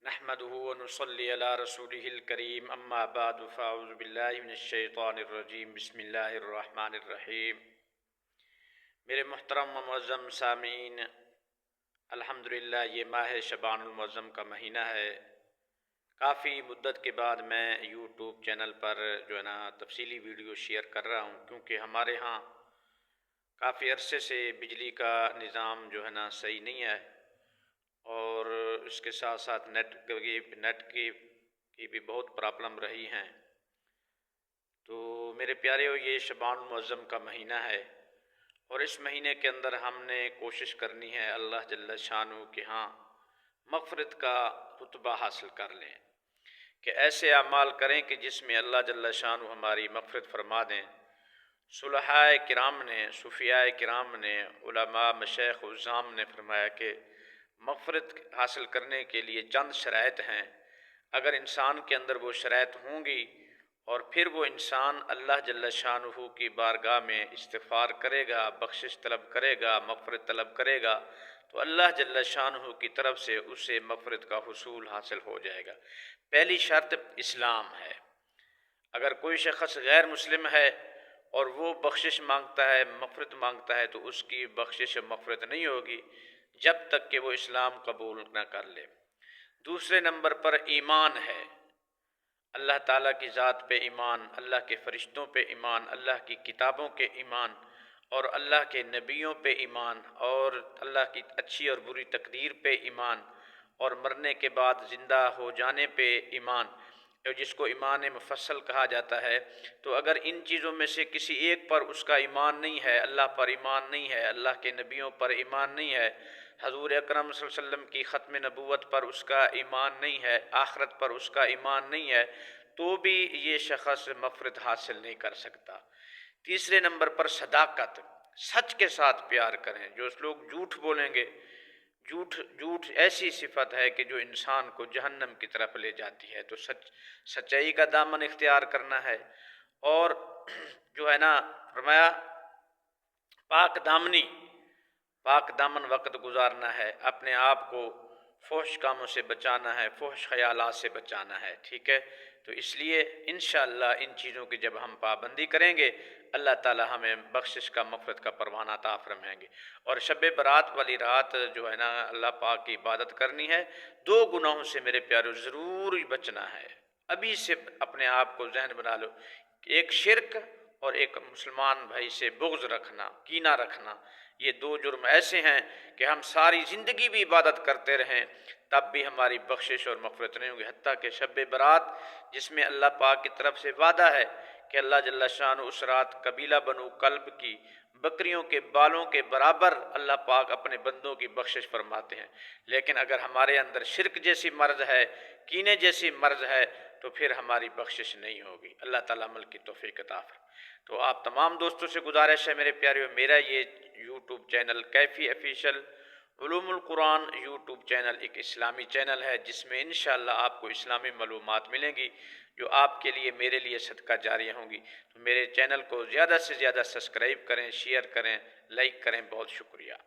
नहमदुहु व नुसल्ली अला रसूलिहिल करीम अम्मा बाद फ़अऊज़ु बिल्लाहि मिनश शैतानिर रजीम बिस्मिल्लाहिर रहमानिर रहीम। मेरे मुहतरम व मुअज़्ज़म सामीन, अल्हम्दुलिल्लाह ये माह शबानुल मुअज़्ज़म का महीना है। काफ़ी मुद्दत के बाद मैं यूट्यूब चैनल पर जो है ना तफसीली वीडियो शेयर कर रहा हूँ, क्योंकि हमारे यहाँ काफ़ी अरसे से बिजली का निज़ाम जो है ना सही नहीं है और इसके साथ साथ नेट की भी बहुत प्रॉब्लम रही हैं। तो मेरे प्यारे, ये शबानुल मुअज़्ज़म का महीना है और इस महीने के अंदर हमने कोशिश करनी है अल्लाह जल्ल शानु के हाँ मग़फ़िरत का रुतबा हासिल कर लें, कि ऐसे अमाल करें कि जिसमें अल्लाह जल्ल शानु हमारी मग़फ़िरत फरमा दें। सुलहाए किराम ने, सूफ़ियाए किराम ने, उलमा मशाइख़ उज़्ज़ाम ने फरमाया कि मग़फ़िरत हासिल करने के लिए चंद शराइत हैं। अगर इंसान के अंदर वो शराइत होंगी और फिर वो इंसान अल्लाह जल्ल शानुहु की बारगाह में इस्तिग़फ़ार करेगा, बख्शिश तलब करेगा, मग़फ़िरत तलब करेगा, तो अल्लाह जल्ल शानुहु की तरफ से उसे मग़फ़िरत का हुसूल हासिल हो जाएगा। पहली शर्त इस्लाम है। अगर कोई शख़्स गैर मुस्लिम है और वो बख्शिश मांगता है, मग़फ़िरत मांगता है, तो उसकी बख्शिश मग़फ़िरत नहीं होगी जब तक कि वो इस्लाम कबूल न कर ले। दूसरे नंबर पर ईमान है। अल्लाह ताला की ज़ात पे ईमान, अल्लाह के फ़रिश्तों पे ईमान, अल्लाह की किताबों के ईमान और अल्लाह के नबियों पे ईमान और अल्लाह की अच्छी और बुरी तकदीर पे ईमान और मरने के बाद ज़िंदा हो जाने पे ईमान, जिसको ईमान मुफस्सल कहा जाता है। तो अगर इन चीज़ों में से किसी एक पर उसका ईमान नहीं है, अल्लाह पर ईमान नहीं है, अल्लाह के नबियों पर ईमान नहीं है, हज़ूर अकरम सल्लल्लाहु अलैहि वसल्लम की ख़त्म नबूवत पर उसका ईमान नहीं है, आखिरत पर उसका ईमान नहीं है, तो भी ये शख़्स मग़फ़िरत हासिल नहीं कर सकता। तीसरे नंबर पर सदाकत, सच के साथ प्यार करें। जो लोग झूठ बोलेंगे, झूठ ऐसी सिफत है कि जो इंसान को जहन्नम की तरफ ले जाती है। तो सच्चाई का दामन इख्तियार करना है और जो है ना फरमाया पाक दामन वक़्त गुजारना है, अपने आप को फ़ोहश कामों से बचाना है, फ़ोहश ख़यालात से बचाना है। ठीक है, तो इसलिए इंशाअल्लाह इन चीज़ों की जब हम पाबंदी करेंगे, अल्लाह ताला हमें बख्शिश का, मग़फ़िरत का परवाना अता फ़रमाएंगे। और शब बरात वाली रात जो है ना अल्लाह पाक की इबादत करनी है। दो गुनाहों से मेरे प्यारों ज़रूर बचना है। अभी से अपने आप को ज़हन बना लो, एक शिरक और एक मुसलमान भाई से बुग़्ज़ रखना, कीना रखना, ये दो जुर्म ऐसे हैं कि हम सारी ज़िंदगी भी इबादत करते रहें तब भी हमारी बख्शिश और मग़फ़िरत नहीं होगी। हत्ता कि शब बरात, जिसमें अल्लाह पाक की तरफ से वादा है कि अल्लाह जल्ल शान उस रात कबीला बनु कल्ब की बकरियों के बालों के बराबर अल्लाह पाक अपने बंदों की बख्शिश फरमाते हैं। लेकिन अगर हमारे अंदर शिरक जैसी मर्ज़ है, कीने जैसी मर्ज़ है, तो फिर हमारी बख्शिश नहीं होगी। अल्लाह ताला अमल की तौफ़ीक़ अता फ़रमाए। तो आप तमाम दोस्तों से गुजारिश है मेरे प्यारे, मेरा ये यूट्यूब चैनल कैफ़ी ऑफिशियल उलूमुल कुरान यूट्यूब चैनल एक इस्लामी चैनल है, जिसमें इंशाअल्लाह आपको इस्लामी मालूमात मिलेंगी जो आपके लिए, मेरे लिए सदका जारिया होंगी। तो मेरे चैनल को ज़्यादा से ज़्यादा सब्सक्राइब करें, शेयर करें, लाइक करें। बहुत शुक्रिया।